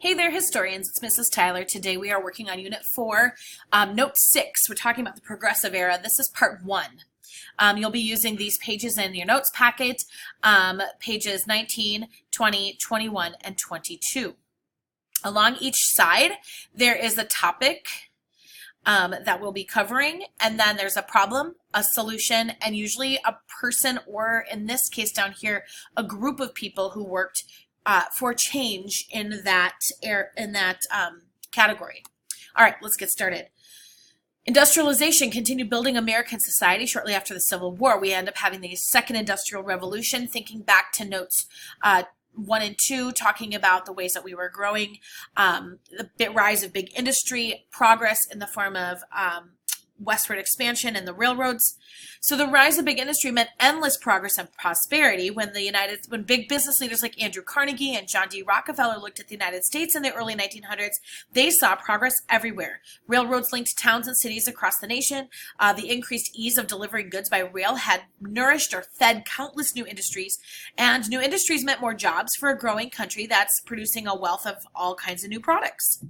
Hey there, historians. It's Mrs. Tyler. Today we are working on Unit 4, Note 6. We're talking about the Progressive Era. This is Part 1. You'll be using these pages in your notes packet, pages 19, 20, 21, and 22. Along each side, there is a topic that we'll be covering, and then there's a problem, a solution, and usually a person, or in this case down here, a group of people who worked for change in that category. All right, let's get started. Industrialization continued building American society shortly after the Civil War. We end up having the Second Industrial Revolution, thinking back to notes 1 and 2, talking about the ways that we were growing, the rise of big industry, progress in the form of westward expansion and the railroads. So the rise of big industry meant endless progress and prosperity. When big business leaders like Andrew Carnegie and John D. Rockefeller looked at the United States in the early 1900s, they saw progress everywhere. Railroads linked towns and cities across the nation. The increased ease of delivering goods by rail had nourished or fed countless new industries, and new industries meant more jobs for a growing country that's producing a wealth of all kinds of new products.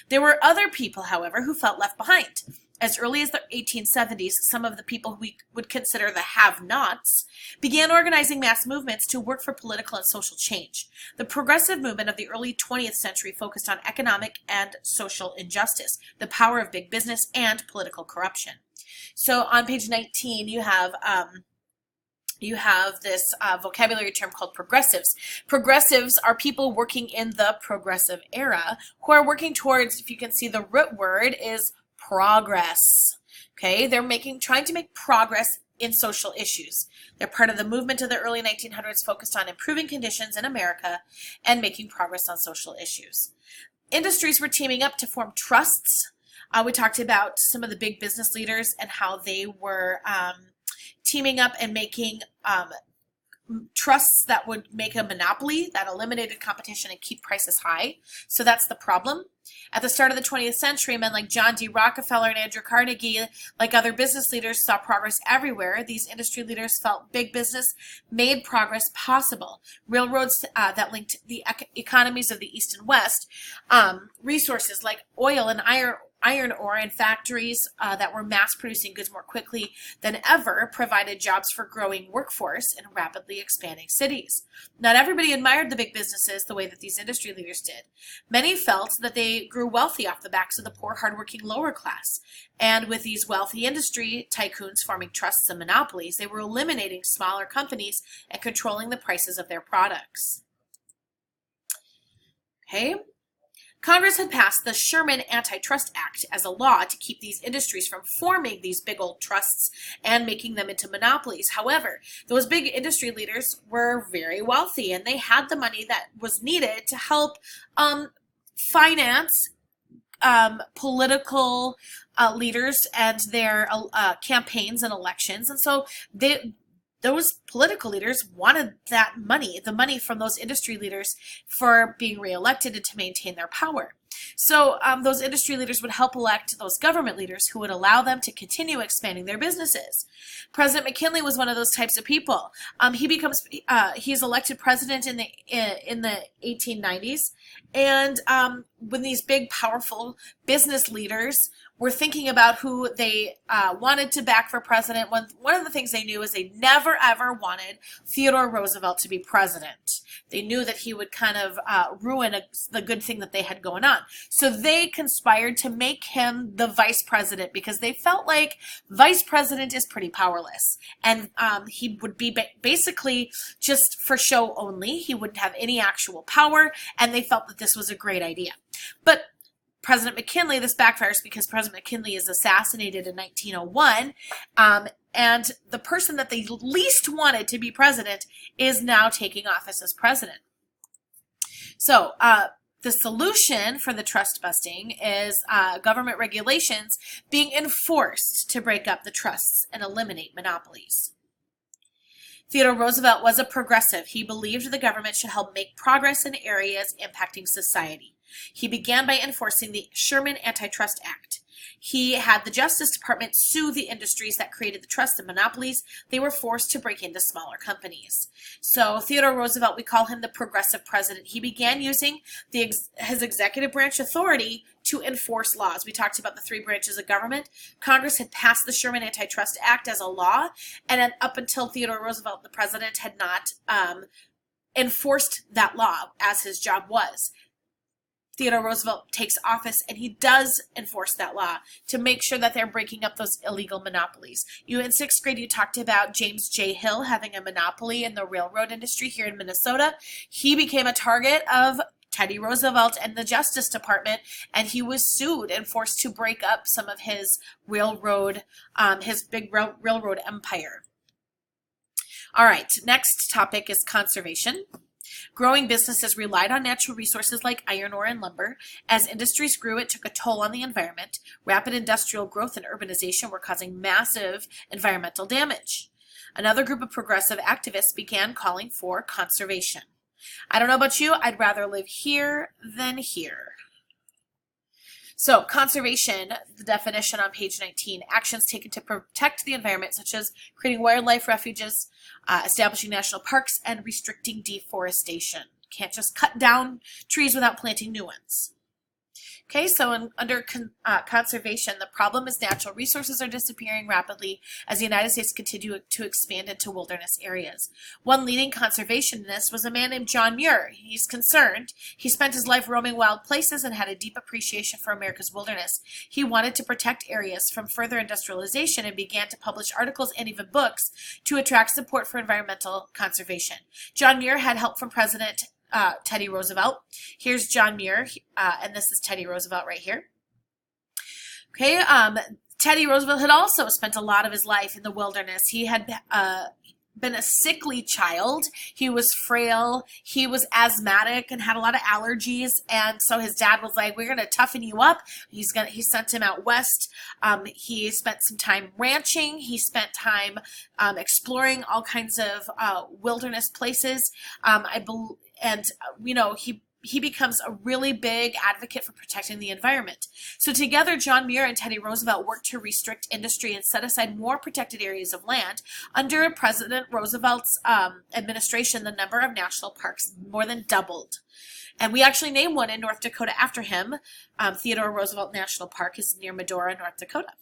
There were other people, however, who felt left behind. As early as the 1870s, some of the people we would consider the have-nots began organizing mass movements to work for political and social change. The progressive movement of the early 20th century focused on economic and social injustice, the power of big business, and political corruption. So on page 19, you have this vocabulary term called progressives. Progressives are people working in the progressive era who are working towards, if you can see the root word is progress. Okay, they're trying to make progress in social issues. They're part of the movement of the early 1900s focused on improving conditions in America and making progress on social issues. Industries were teaming up to form trusts. We talked about some of the big business leaders and how they were teaming up and making trusts that would make a monopoly that eliminated competition and keep prices high. So that's the problem. At the start of the 20th century, men like John D. Rockefeller and Andrew Carnegie, like other business leaders, saw progress everywhere. These industry leaders felt big business made progress possible. Railroads that linked the economies of the East and West, resources like oil and iron ore, and factories that were mass-producing goods more quickly than ever provided jobs for growing workforce in rapidly expanding cities. Not everybody admired the big businesses the way that these industry leaders did. Many felt that they grew wealthy off the backs of the poor, hardworking lower class. And with these wealthy industry tycoons forming trusts and monopolies, they were eliminating smaller companies and controlling the prices of their products. Okay. Congress had passed the Sherman Antitrust Act as a law to keep these industries from forming these big old trusts and making them into monopolies. However, those big industry leaders were very wealthy, and they had the money that was needed to help finance political leaders and their campaigns and elections. And so those political leaders wanted that money, the money from those industry leaders, for being reelected and to maintain their power. So those industry leaders would help elect those government leaders who would allow them to continue expanding their businesses. President McKinley was one of those types of people. He's elected president in the 1890s, and when these big, powerful business leaders were thinking about who they wanted to back for president, one of the things they knew is they never ever wanted Theodore Roosevelt to be president. They knew that he would kind of ruin the good thing that they had going on. So they conspired to make him the vice president because they felt like vice president is pretty powerless. And he would be basically just for show only. He wouldn't have any actual power, and they felt that this was a great idea. But President McKinley, this backfires because President McKinley is assassinated in 1901, and the person that they least wanted to be president is now taking office as president. So the solution for the trust busting is government regulations being enforced to break up the trusts and eliminate monopolies. Theodore Roosevelt was a progressive. He believed the government should help make progress in areas impacting society. He began by enforcing the Sherman Antitrust Act. He had the Justice Department sue the industries that created the trust and monopolies. They were forced to break into smaller companies. So Theodore Roosevelt, we call him the progressive president. He began using his executive branch authority to enforce laws. We talked about the three branches of government. Congress had passed the Sherman Antitrust Act as a law, and then up until Theodore Roosevelt, the president, had not enforced that law as his job was. Theodore Roosevelt takes office and he does enforce that law to make sure that they're breaking up those illegal monopolies. In sixth grade, you talked about James J. Hill having a monopoly in the railroad industry here in Minnesota. He became a target of Teddy Roosevelt and the Justice Department, and he was sued and forced to break up some of his his big railroad empire. All right, next topic is conservation. Growing businesses relied on natural resources like iron ore and lumber. As industries grew, it took a toll on the environment. Rapid industrial growth and urbanization were causing massive environmental damage. Another group of progressive activists began calling for conservation. I don't know about you, I'd rather live here than here. So conservation, the definition on page 19, actions taken to protect the environment, such as creating wildlife refuges, establishing national parks, and restricting deforestation. Can't just cut down trees without planting new ones. Okay, so under conservation, the problem is natural resources are disappearing rapidly as the United States continue to expand into wilderness areas. One leading conservationist was a man named John Muir. He's concerned. He spent his life roaming wild places and had a deep appreciation for America's wilderness. He wanted to protect areas from further industrialization and began to publish articles and even books to attract support for environmental conservation. John Muir had help from President Teddy Roosevelt. Here's John Muir, and this is Teddy Roosevelt right here. Okay, Teddy Roosevelt had also spent a lot of his life in the wilderness. He had been a sickly child. He was frail. He was asthmatic and had a lot of allergies. And so his dad was like, "We're going to toughen you up." He sent him out west. He spent some time ranching. He spent time exploring all kinds of wilderness places. He becomes a really big advocate for protecting the environment. So together, John Muir and Teddy Roosevelt worked to restrict industry and set aside more protected areas of land. Under President Roosevelt's administration, the number of national parks more than doubled. And we actually named one in North Dakota after him. Theodore Roosevelt National Park is near Medora, North Dakota.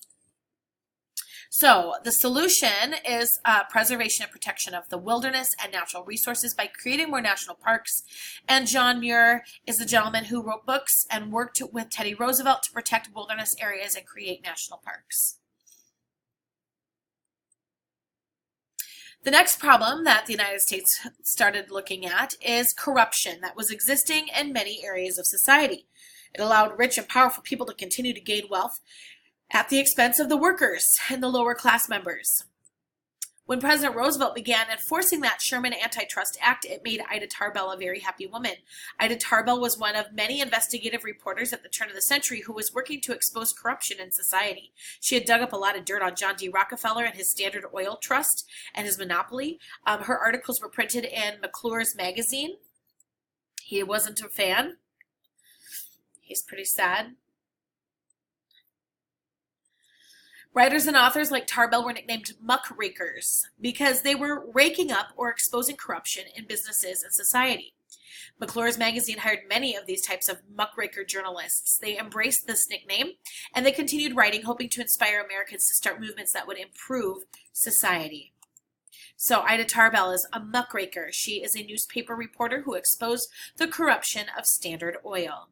So the solution is preservation and protection of the wilderness and natural resources by creating more national parks. And John Muir is the gentleman who wrote books and worked with Teddy Roosevelt to protect wilderness areas and create national parks. The next problem that the United States started looking at is corruption that was existing in many areas of society. It allowed rich and powerful people to continue to gain wealth at the expense of the workers and the lower class members. When President Roosevelt began enforcing that Sherman Antitrust Act, it made Ida Tarbell a very happy woman. Ida Tarbell was one of many investigative reporters at the turn of the century who was working to expose corruption in society. She had dug up a lot of dirt on John D. Rockefeller and his Standard Oil Trust and his monopoly. Her articles were printed in McClure's magazine. He wasn't a fan. He's pretty sad. Writers and authors like Tarbell were nicknamed Muckrakers because they were raking up or exposing corruption in businesses and society. McClure's magazine hired many of these types of muckraker journalists. They embraced this nickname, and they continued writing, hoping to inspire Americans to start movements that would improve society. So Ida Tarbell is a muckraker. She is a newspaper reporter who exposed the corruption of Standard Oil.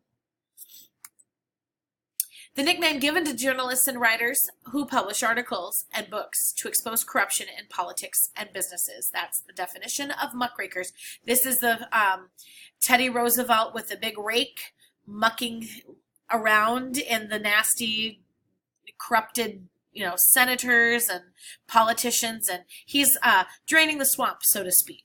The nickname given to journalists and writers who publish articles and books to expose corruption in politics and businesses. That's the definition of muckrakers. This is the Teddy Roosevelt with the big rake mucking around in the nasty, corrupted, senators and politicians, and he's draining the swamp, so to speak.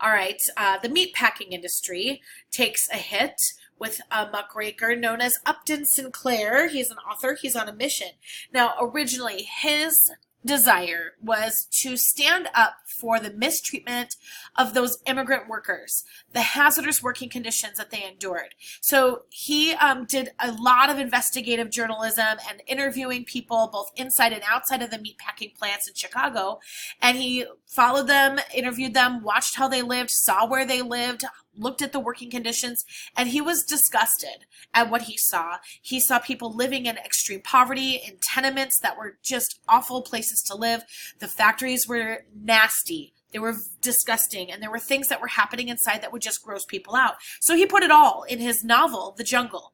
All right, the meatpacking industry takes a hit with a muckraker known as Upton Sinclair. He's an author. He's on a mission. Now, originally, his desire was to stand up for the mistreatment of those immigrant workers, the hazardous working conditions that they endured. So he did a lot of investigative journalism and interviewing people both inside and outside of the meatpacking plants in Chicago. And he followed them, interviewed them, watched how they lived, saw where they lived, looked at the working conditions, and he was disgusted at what he saw. He saw people living in extreme poverty, in tenements that were just awful places to live. The factories were nasty. They were disgusting, and there were things that were happening inside that would just gross people out. So he put it all in his novel, The Jungle.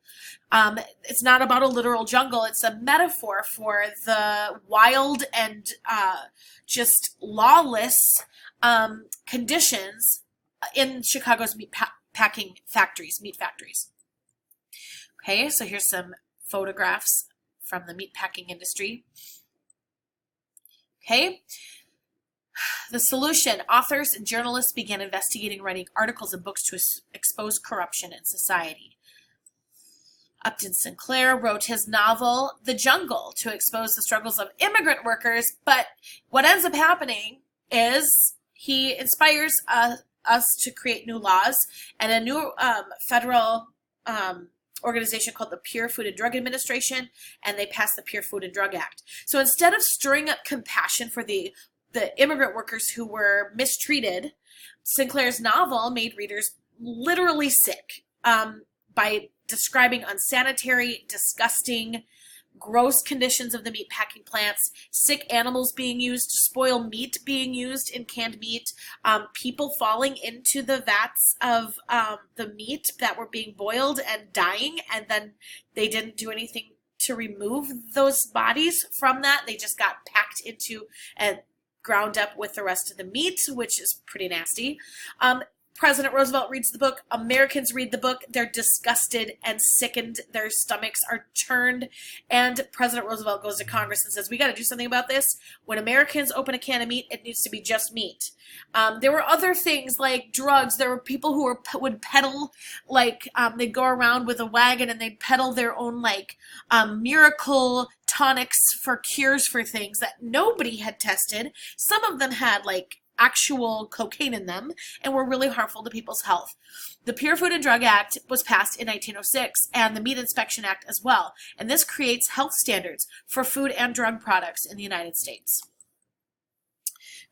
It's not about a literal jungle. It's a metaphor for the wild and just lawless conditions in Chicago's meat factories. Okay, so here's some photographs from the meatpacking industry. Okay, the solution: authors and journalists began investigating, writing articles and books to expose corruption in society. Upton Sinclair wrote his novel, The Jungle, to expose the struggles of immigrant workers, but what ends up happening is he inspires us to create new laws and a new federal organization called the Pure Food and Drug Administration, and they passed the Pure Food and Drug Act. So instead of stirring up compassion for the immigrant workers who were mistreated, Sinclair's novel made readers literally sick by describing unsanitary, disgusting, gross conditions of the meatpacking plants, sick animals being used, spoiled meat being used in canned meat, people falling into the vats of the meat that were being boiled and dying, and then they didn't do anything to remove those bodies from that. They just got packed into and ground up with the rest of the meat, which is pretty nasty. President Roosevelt reads the book. Americans read the book. They're disgusted and sickened. Their stomachs are churned. And President Roosevelt goes to Congress and says, we got to do something about this. When Americans open a can of meat, it needs to be just meat. There were other things like drugs. There were people who would peddle, like they'd go around with a wagon and they'd peddle their own like miracle tonics for cures for things that nobody had tested. Some of them had like actual cocaine in them and were really harmful to people's health. The Pure Food and Drug Act was passed in 1906 and the Meat Inspection Act as well. And this creates health standards for food and drug products in the United States.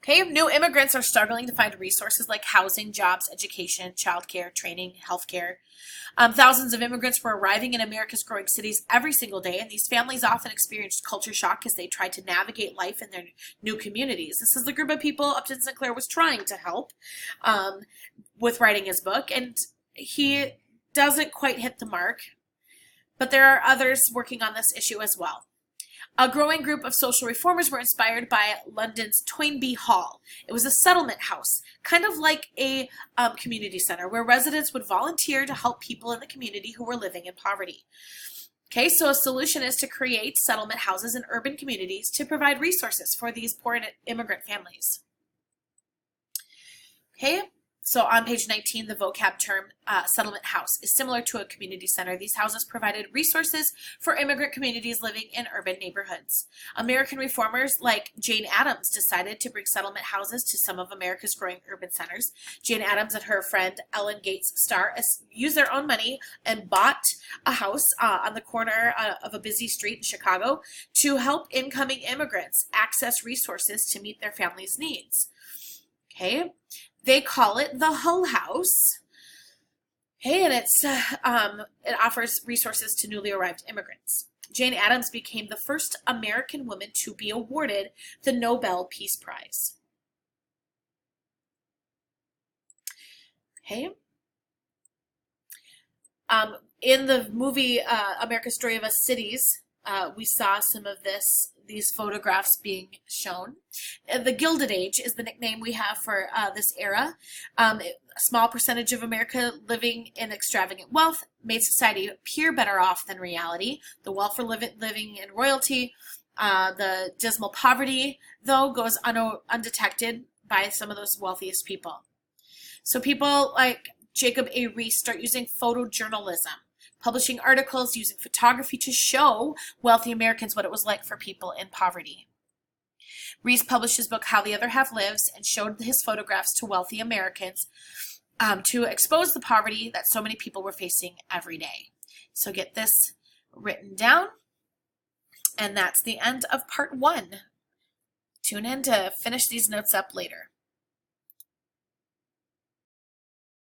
Okay, new immigrants are struggling to find resources like housing, jobs, education, childcare, training, healthcare. Thousands of immigrants were arriving in America's growing cities every single day, and these families often experienced culture shock as they tried to navigate life in their new communities. This is the group of people Upton Sinclair was trying to help with writing his book, and he doesn't quite hit the mark, but there are others working on this issue as well. A growing group of social reformers were inspired by London's Toynbee Hall. It was a settlement house, kind of like a community center, where residents would volunteer to help people in the community who were living in poverty. Okay, so a solution is to create settlement houses in urban communities to provide resources for these poor immigrant families. Okay, so on page 19, the vocab term settlement house is similar to a community center. These houses provided resources for immigrant communities living in urban neighborhoods. American reformers like Jane Addams decided to bring settlement houses to some of America's growing urban centers. Jane Addams and her friend Ellen Gates Starr used their own money and bought a house on the corner of a busy street in Chicago to help incoming immigrants access resources to meet their families' needs. Okay. They call it the Hull House. Okay, and it offers resources to newly arrived immigrants. Jane Addams became the first American woman to be awarded the Nobel Peace Prize. Okay. In the movie America's Story of Us Cities, we saw some of these photographs being shown. The Gilded Age is the nickname we have for this era. A small percentage of America living in extravagant wealth made society appear better off than reality. The wealth for living in royalty, the dismal poverty, though, goes undetected by some of those wealthiest people. So people like Jacob A. Riis start using photojournalism, publishing articles using photography to show wealthy Americans what it was like for people in poverty. Reese published his book, How the Other Half Lives, and showed his photographs to wealthy Americans to expose the poverty that so many people were facing every day. So get this written down. And that's the end of part 1. Tune in to finish these notes up later.